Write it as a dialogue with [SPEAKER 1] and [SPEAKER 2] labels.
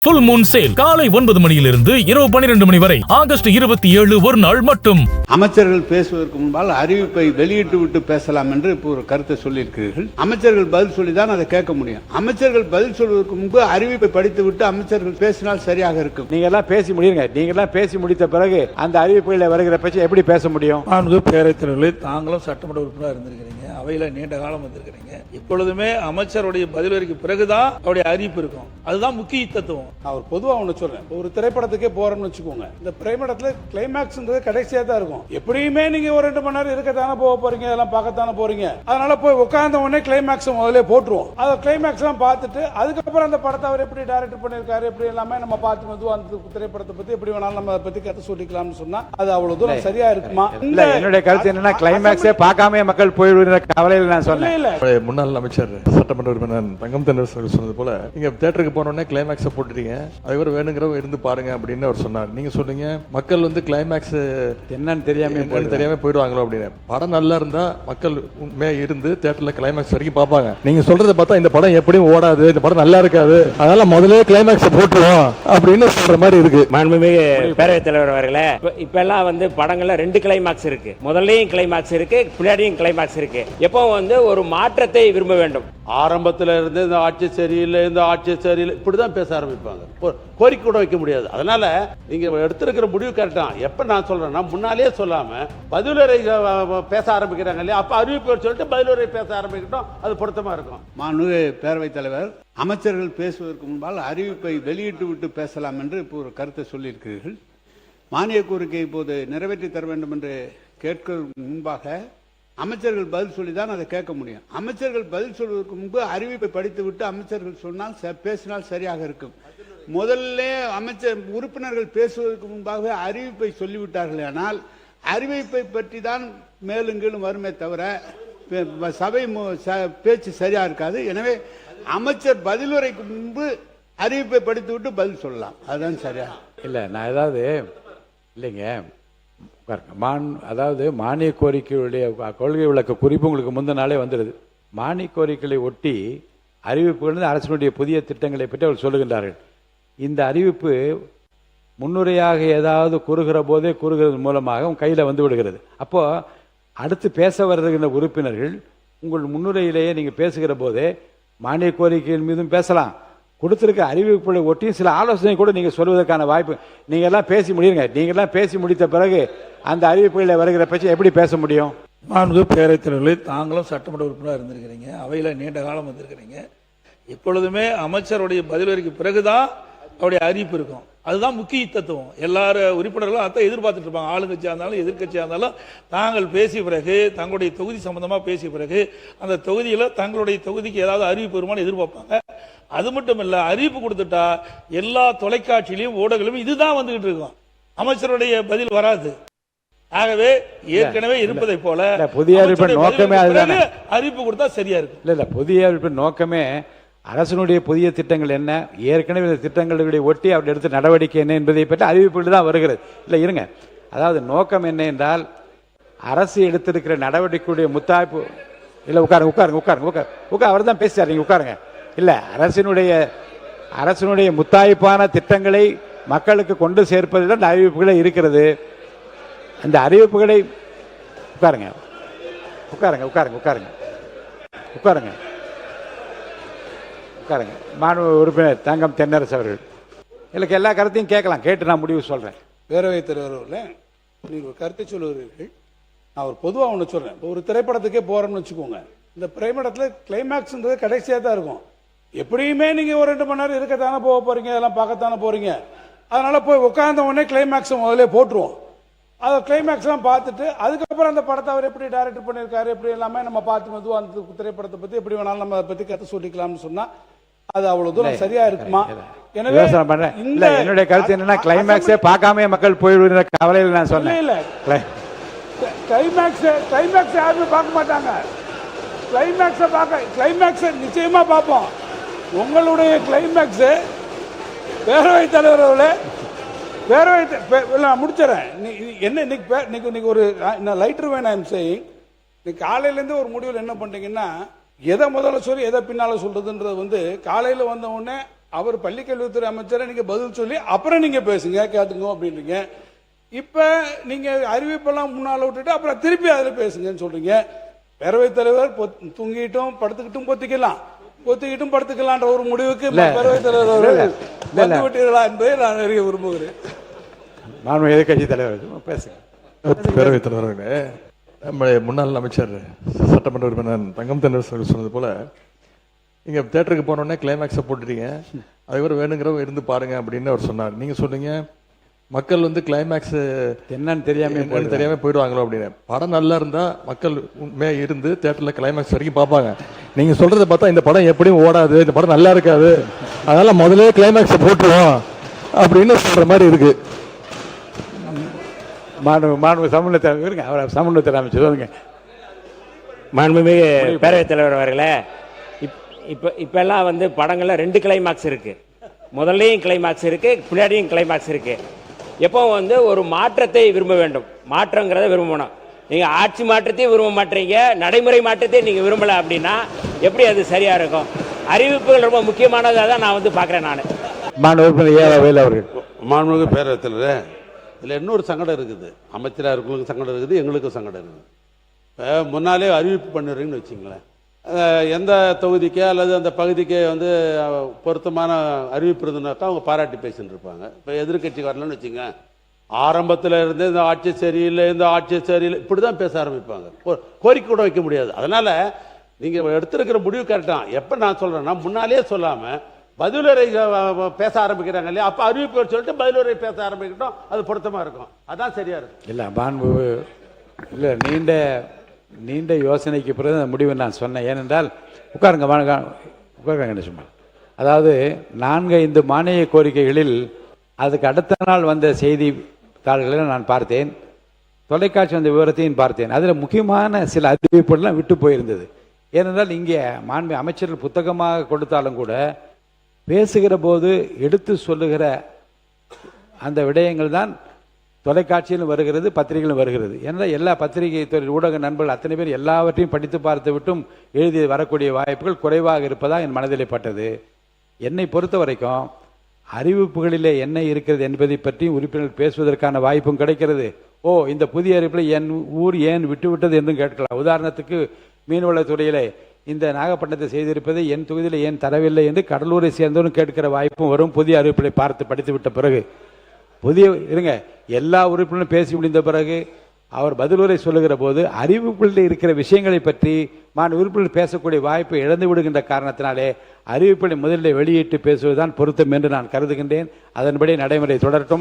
[SPEAKER 1] Full Moon sale காலை 9 மணியிலிருந்து இரவு 12 மணி வரை ஆகஸ்ட் 27 ஒரு நாள் மட்டும்.
[SPEAKER 2] அமைச்சர்கள் பேசுவதற்கு முன்பால் அறிவிப்பை வெளியிட்டு விட்டு பேசலாம் என்று இப்போ ஒரு கருத்தை சொல்லியிருக்கிறீர்கள். அமைச்சர்கள் பதில் சொல்லிதான் அதை கேட்க முடியும். அமைச்சர்கள் பதில் சொல்வதற்கு முன்பு அறிவிப்பை படித்து விட்டு அமைச்சர்கள் பேசினால் சரியாக இருக்கும்.
[SPEAKER 3] நீங்க எல்லாம் பேசி முடியுங்க. நீங்க எல்லாம் பேசி முடித்த பிறகு அந்த அறிவிப்புகளில் வருகிற பேச்சு எப்படி பேச முடியும்?
[SPEAKER 4] பேரவைத்தலைவர்களே, தாங்களும் சட்டமன்ற உறுப்பினராக இருந்திருக்கிறீங்க, அவையில நீண்ட காலம் வந்திருக்கிறீங்க. எப்பொழுதுமே அமைச்சருடைய பதிலுரைக்கு பிறகுதான் அவருடைய அறிவிப்பு இருக்கும். அதுதான் முக்கிய தத்துவம்.
[SPEAKER 5] அவர் பொதுவா ஒண்ணு சொல்றேன். ஒரு திரைப்படத்துக்கே போறோம்னு வச்சுக்கோங்க, இந்த திரைப்படத்துல கிளைமேக்ஸ்ன்றது கடைசியா தான் இருக்கும். எப்படியுமே நீங்க ஒரு 2 மணி நேரம் இருக்கத்தானே போக போறீங்க, அதெல்லாம் பார்க்கத்தானே போறீங்க. அதனால போய் உட்கார்ந்த உடனே கிளைமேக்ஸ் முதல்ல போட்டுருவோம். அதை கிளைமேக்ஸ் எல்லாம் பார்த்துட்டு அதுக்கப்புறம் அந்த படத்தை அவர் எப்படி டைரக்ட் பண்ணிருக்காரு, எப்படி எல்லாமே நம்ம பார்த்து வந்து அந்த திரைப்படத்தை பத்தி எப்படி வேணாலும் நம்ம அதை பத்தி கதை சொல்லிக்கலாம்னு சொன்னா அது அவ்வளவு தூரம் சரியா இருக்குமா?
[SPEAKER 3] இல்ல, என்னுடைய கருத்து என்னன்னா, கிளைமேக்ஸே பார்க்காம மக்கள் போய்விடுற கவலையில் நான் சொன்னேன்.
[SPEAKER 6] முன்னாள் அமைச்சர் சட்டமன்ற உறுப்பினர் தங்கம் தென்னரசு சொன்னது போல, நீங்க தியேட்டருக்கு போனோடனே கிளைமேக்ஸை போட்டுட்டீங்க, அதுக்கப்புறம் வேணுங்கிறவங்க இருந்து பாருங்க அப்படின்னு அவர் சொன்னார். நீங்க சொல்றீங்க மக்கள் வந்து கிளைமேக்ஸ்
[SPEAKER 3] என்னன்னு தெரியாம
[SPEAKER 6] போயிடுவாங்களோ அப்படின்னு. படம் நல்லா இருந்தா மக்கள் உண்மையா இருந்து தியேட்டர்ல கிளைமேக்ஸ் வரைக்கும் பார்ப்பாங்க. நீங்க சொல்றதை பார்த்தா இந்த படம் எப்படியும் ஓடாது, இந்த படம் நல்லா இருக்காது, அதனால முதல்ல கிளைமேக்ஸ் போட்டுருவோம் அப்படின்னு சொல்ற மாதிரி இருக்கு.
[SPEAKER 7] மாண்புமிகு பேரவைத் தலைவர் அவர்களே, இப்ப எல்லாம் வந்து படங்கள்ல 2 கிளைமாக்ஸ் இருக்கு. முதல்லயும் கிளைமாக்ஸ் இருக்கு, பின்னாடியும் கிளைமாக்ஸ் இருக்கு. எப்போ வந்து ஒரு மாற்றத்தை விரும்ப வேண்டும்.
[SPEAKER 8] ஆரம்பத்தில் இருந்து இந்த ஆட்சி சரியில்லை, இந்த ஆட்சி சரியில்லை, இப்படிதான் பேச ஆரம்பிப்பாங்க. கோரிக்கை கூட வைக்க முடியாது. அதனால நீங்க எடுத்திருக்கிற முடிவு கரெக்டா. எப்ப நான் சொல்றேன்னா, முன்னாலே சொல்லாம பதிலுரை பேச ஆரம்பிக்கிறாங்க இல்லையா, அப்ப அறிவிப்பு சொல்லிட்டு பதிலுரை பேச ஆரம்பிக்கட்டும், அது பொருத்தமா இருக்கும்.
[SPEAKER 2] மாண்புமிகு பேரவைத் தலைவர், அமைச்சர்கள் பேசுவதற்கு முன்பால் அறிவிப்பை வெளியிட்டு விட்டு பேசலாம் என்று இப்போ ஒரு கருத்தை சொல்லியிருக்கிறீர்கள். மானிய கோரிக்கை இப்போது நிறைவேற்றி தர வேண்டும் என்று கேட்க முன்பாக அமைச்சர்கள் பதில் சொல்லிதான் அதை கேட்க முடியும். அமைச்சர்கள் பதில் சொல்வதற்கு முன்பு அறிவிப்பை படித்து விட்டு அமைச்சர்கள் சொன்னால் பேசினால் சரியாக இருக்கும். முதல்ல அமைச்சர் உறுப்பினர்கள் பேசுவதற்கு முன்பாக அறிவிப்பை சொல்லிவிட்டார்கள். ஆனால் அறிவிப்பை பற்றி தான் மேலும் கீழும் வருமே தவிர சபை பேச்சு சரியா இருக்காது. எனவே அமைச்சர் பதிலுரைக்கு முன்பு அறிவிப்பை படித்து விட்டு பதில் சொல்லலாம், அதுதான் சரியா.
[SPEAKER 3] இல்லை, நான் ஏதாவது இல்லைங்க, அதாவது மானிய கோரிக்கையுடைய கொள்கை விளக்க குறிப்பு உங்களுக்கு முந்தின நாளே வந்துடுது. மானிய கோரிக்கைகளை ஒட்டி அறிவிப்புகள் அரசினுடைய புதிய திட்டங்களை பற்றி அவர் சொல்லுகின்றார்கள். இந்த அறிவிப்பு முன்னுரையாக ஏதாவது கூறுகிற போதே கூறுகிறது மூலமாக உங்கள் கையில் வந்து விடுகிறது. அப்போ அடுத்து பேச வருகின்ற உறுப்பினர்கள் உங்கள் முன்னுரையிலேயே நீங்கள் பேசுகிற போதே மானிய கோரிக்கையின் மீதும் பேசலாம், கொடுத்திருக்க அறிவிப்புகளை ஒட்டியும் சில ஆலோசனை கூட நீங்கள் சொல்வதற்கான வாய்ப்பு. நீங்கள் எல்லாம் பேசி முடியுங்க. நீங்கள் எல்லாம் பேசி முடித்த பிறகு அந்த அறிவிப்புகளில் வருகிற பேச்சு எப்படி பேச முடியும்?
[SPEAKER 4] பேரவைத் தலைவர்களே, தாங்களும் சட்டமன்ற உறுப்பினராக இருந்திருக்கிறீங்க, அவையில நீண்ட காலம் வந்திருக்கிறீங்க. எப்பொழுதுமே அமைச்சருடைய பதிலுரைக்கு பிறகுதான் அவருடைய அறிவிப்பு இருக்கும். அதுதான் முக்கிய தத்துவம். எல்லாரும் உறுப்பினர்களும் அதை எதிர்பார்த்துட்டு இருப்பாங்க. ஆளுங்கட்சியாக இருந்தாலும் எதிர்கட்சியாக இருந்தாலும் தாங்கள் பேசிய பிறகு, தங்களுடைய தொகுதி சம்பந்தமாக பேசிய பிறகு அந்த தொகுதியில் தங்களுடைய தொகுதிக்கு ஏதாவது அறிவிப்பு வருமானு எதிர்பார்ப்பாங்க. அது மட்டும் இல்ல, அறிவிப்பு கொடுத்துட்டா எல்லா தொலைக்காட்சியிலையும் ஊடகங்களும் இதுதான் வந்துகிட்டு இருக்கும், அமைச்சருடைய பதில் வராது. ஆகவே ஏற்கனவே இருப்பதை போல
[SPEAKER 3] புதிய அறிவிப்பு நோக்கமே
[SPEAKER 4] அறிவிப்பு கொடுத்தா சரியா இருக்கும்.
[SPEAKER 3] இல்ல, புதிய அறிவிப்பு நோக்கமே அரசனுடைய புதிய திட்டங்கள் என்ன, ஏற்கனவே இந்த திட்டங்களுடைய ஒட்டி அவர் எடுத்த நடவடிக்கை என்ன என்பதை பற்றி அறிவிப்புகள் தான் வருகிறது. இல்லை இருங்க, அதாவது நோக்கம் என்ன என்றால் அரசு எடுத்திருக்கிற நடவடிக்கையுடைய முத்தாய்ப்பு. இல்லை, உட்காருங்க உட்காருங்க உட்காருங்க உட்கார் அவர் தான் பேசுறாரு, நீங்க உட்காருங்க. இல்லை, அரசினுடைய முத்தாய்ப்பான திட்டங்களை மக்களுக்கு கொண்டு சேர்ப்பதில் அந்த அறிவிப்புகளே இருக்கிறது. அந்த அறிவிப்புகளை உட்காருங்க உட்காருங்க உட்காருங்க உட்காருங்க உட்காருங்க உட்காருங்க. மாண்பு உறுப்பினர் தங்கம் தென்னரசு அவர்கள், எனக்கு எல்லா கருத்தையும் கேட்கலாம், கேட்டு நான் முடிவு சொல்றேன்.
[SPEAKER 5] பேரவைத் தலைவர்களே, நீங்க ஒரு கருத்தை சொல்லுகிறீர்கள். நான் ஒரு பொதுவா ஒண்ணு சொல்றேன். ஒரு திரைப்படத்துக்கே போறோம்னு வச்சுக்கோங்க, இந்த திரைப்படத்துல கிளைமேக்ஸ்ன்றது கடைசியா தான் இருக்கும். எப்படியுமே நீங்க ஒரு 2 மணி நேரம் இருக்கத்தானே போக போறீங்க, அதெல்லாம் பார்க்கத்தானே போறீங்க. அதனால போய் உட்கார்ந்த உடனே கிளைமேக்ஸ் முதல்ல போட்டுருவோம். அதை கிளைமேக்ஸ் எல்லாம் பார்த்துட்டு அதுக்கப்புறம் அந்த படத்தை அவர் எப்படி டைரக்ட் பண்ணிருக்காரு, எப்படி எல்லாமே நம்ம பார்த்து வந்து அந்த திரைப்படத்தை பத்தி எப்படி வேணாலும் நம்ம அதை பத்தி கதை சொல்லிக்கலாம்னு சொன்னா அது அவ்வளவு தூரம் சரியா இருக்குமா?
[SPEAKER 3] எனவே என்னுடைய கருத்து என்னன்னா, கிளைமேக்ஸே பார்க்காம மக்கள் போய்விடுற கவலையில் நான் சொன்னேன். இல்ல,
[SPEAKER 5] கிளைமேக்ஸ் யாருமே பார்க்க மாட்டாங்க. கிளைமேக்ஸ் நிச்சயமா பார்ப்போம். உங்களுடைய கிளைமேக்ஸ் பேரவைத் தலைவர்களே, முடிச்சிடறேன். என்ன இன்னைக்கு ஒரு லைட்டர் வேணும். ஐம் சேயிங், இன்னைக்கு காலையிலேருந்து ஒரு முடிவில் என்ன பண்றீங்கன்னா, எதை முதல்ல சொல்லி எதை பின்னால சொல்றதுன்றது வந்து காலையில் வந்த உடனே அவர் பள்ளிக்கல்வித்துறை அமைச்சரை நீங்க பதில் சொல்லி அப்புறம் நீங்க பேசுங்க கேட்டுங்க அப்படின்றீங்க. இப்ப நீங்க அறிவிப்பெல்லாம் முன்னால விட்டுட்டு அப்புறம் திருப்பி அதுல பேசுங்கன்னு சொல்றீங்க. பேரவைத் தலைவர் தூங்கிட்டும் படுத்துக்கிட்டும் பொத்திக்கிட்டும் படுத்துக்கலான்ற ஒரு முடிவுக்கு பேரவைத் தலைவர் வந்து விட்டீர்களா என்பதை நான் அறிய விரும்புகிறேன்.
[SPEAKER 3] நான் எதிர்கட்சி தலைவர் பேசுங்க.
[SPEAKER 6] பேரவைத் தலைவர்களே, நம்முடைய முன்னாள் அமைச்சர் சட்டமன்ற உறுப்பினர் தங்கம் தென்னரசு சொன்னது போல இங்க தியேட்டருக்கு போனோடனே கிளைமேக்ஸை போட்டுட்டீங்க, அதுக்கப்புறம் வேணுங்கிறவங்க இருந்து பாருங்க அப்படின்னு அவர் சொன்னார். நீங்க சொன்னீங்க மக்கள் வந்து கிளைமேக்ஸ்
[SPEAKER 3] என்னன்னு தெரியாம
[SPEAKER 6] போயிடுவாங்களோ அப்படின்னு. படம் நல்லா இருந்தா மக்கள் உண்மையா இருந்து தியேட்டர்ல கிளைமேக்ஸ் வரைக்கும் பார்ப்பாங்க. நீங்க சொல்றதை பார்த்தா இந்த படம் எப்படியும் ஓடாது, இந்த படம் நல்லா இருக்காது, அதனால முதல்ல கிளைமேக்ஸை போட்டுருவோம் அப்படின்னு சொல்ற மாதிரி இருக்கு.
[SPEAKER 3] சமூகத்தை அமைச்சர் சொல்லுங்க.
[SPEAKER 7] மாண்புமிகு பேரவைத் தலைவர் அவர்களே, இப்பெல்லாம் வந்து படங்கள்ல 2 கிளைமாக்ஸ் இருக்கு. முதல்லையும் கிளைமாக்ஸ் இருக்கு, பின்னாடியும் கிளைமாக்ஸ் இருக்கு. எப்போ வந்து ஒரு மாற்றத்தை விரும்ப வேண்டும், மாற்றங்கிறத விரும்பணும். நீங்க ஆட்சி மாற்றத்தையும் விரும்ப மாட்டீங்க, நடைமுறை மாற்றத்தையும் நீங்க விரும்பல அப்படின்னா எப்படி அது சரியா இருக்கும்? அறிவிப்புகள் ரொம்ப முக்கியமானதாக தான் நான் வந்து பார்க்குறேன்.
[SPEAKER 8] மாண்புமிகு பேரவைத் தலைவர், இதில் இன்னொரு சங்கடம் இருக்குது. அமைச்சராக இருக்கிறவங்களுக்கு சங்கடம் இருக்குது, எங்களுக்கும் சங்கடம் இருக்குது. இப்போ முன்னாலே அறிவிப்பு பண்ணிடுறீங்கன்னு வச்சுங்களேன், எந்த தொகுதிக்கே அல்லது அந்த பகுதிக்கே வந்து பொருத்தமான அறிவிப்பு இருந்ததுனாக்கா அவங்க பாராட்டி பேசிட்டு இருப்பாங்க. இப்போ எதிர்கட்சி வரலன்னு வச்சுங்க, ஆரம்பத்தில் இருந்து இந்த ஆட்சி சரியில்லை, இந்த ஆட்சி சரியில்லை, இப்படி தான் பேச ஆரம்பிப்பாங்க. கோரிக்கை கூட வைக்க முடியாது. அதனால் நீங்கள் எடுத்திருக்கிற முடிவு கரெக்டாக. எப்போ நான் சொல்கிறேன்னா, முன்னாலே சொல்லாமல் பதிலுரை பேச ஆரம்பிக்கிறாங்க இல்லையா, அப்போ அறிவிப்பு சொல்லிட்டு பதிலுரை பேச ஆரம்பிக்கட்டும், அது பொருத்தமாக இருக்கும். அதான் சரியா இருக்கும்.
[SPEAKER 3] இல்லை நீண்ட யோசனைக்கு பிறகு அந்த முடிவை நான் சொன்னேன். ஏனென்றால் உட்காருங்க கணேசம்மா, அதாவது 4-5 மானிய கோரிக்கைகளில் அதுக்கு அடுத்த நாள் வந்த செய்தித்தாள்களை நான் பார்த்தேன், தொலைக்காட்சி வந்த விவரத்தையும் பார்த்தேன். அதில் முக்கியமான சில அறிவிப்புகள்லாம் விட்டு போயிருந்தது. ஏனென்றால் இங்கே மாண்பு அமைச்சர்கள் புத்தகமாக கொடுத்தாலும் கூட பேசுகிற போது எடுத்து சொல்லுகிற அந்த விடயங்கள் தான் தொலைக்காட்சியிலும் வருகிறது, பத்திரிகையிலும் வருகிறது. ஏன்னா எல்லா பத்திரிகை துறை ஊடக நண்பர்கள் அத்தனை பேர் எல்லாவற்றையும் படித்து பார்த்து விட்டும் எழுதி வரக்கூடிய வாய்ப்புகள் குறைவாக இருப்பதாக என் மனதிலே பட்டது. என்னை பொறுத்த வரைக்கும் அறிவிப்புகளிலே என்ன இருக்கிறது என்பதை பற்றி உறுப்பினர்கள் பேசுவதற்கான வாய்ப்பும் கிடைக்கிறது. இந்த புதிய அறிவிப்பில் என் ஊர் ஏன் விட்டுவிட்டது என்றும் கேட்கலாம். உதாரணத்துக்கு மீன்வளத்துறையிலே இந்த நாகப்பட்டினத்தை செய்திருப்பதை என் தொகுதியில் ஏன் தரவில்லை என்று கடலூரை சேர்ந்தவரும் கேட்கிற வாய்ப்பும் வரும். புதிய அறிவிப்புகளை பார்த்து படித்து விட்ட பிறகு எல்லா உறுப்பினரும் பேசி முடிந்த பிறகு அவர் பதிலுரை சொல்லுகிற போது அறிவிப்புகளில் இருக்கிற விஷயங்களை பற்றி உறுப்பினர்கள் பேசக்கூடிய வாய்ப்பை இழந்து விடுகின்ற காரணத்தினாலே அறிவிப்புகளை முதலில் வெளியிட்டு பேசுவதுதான் பொருத்தம் என்று நான் கருதுகின்றேன். அதன்படி நடைமுறை தொடரட்டும்.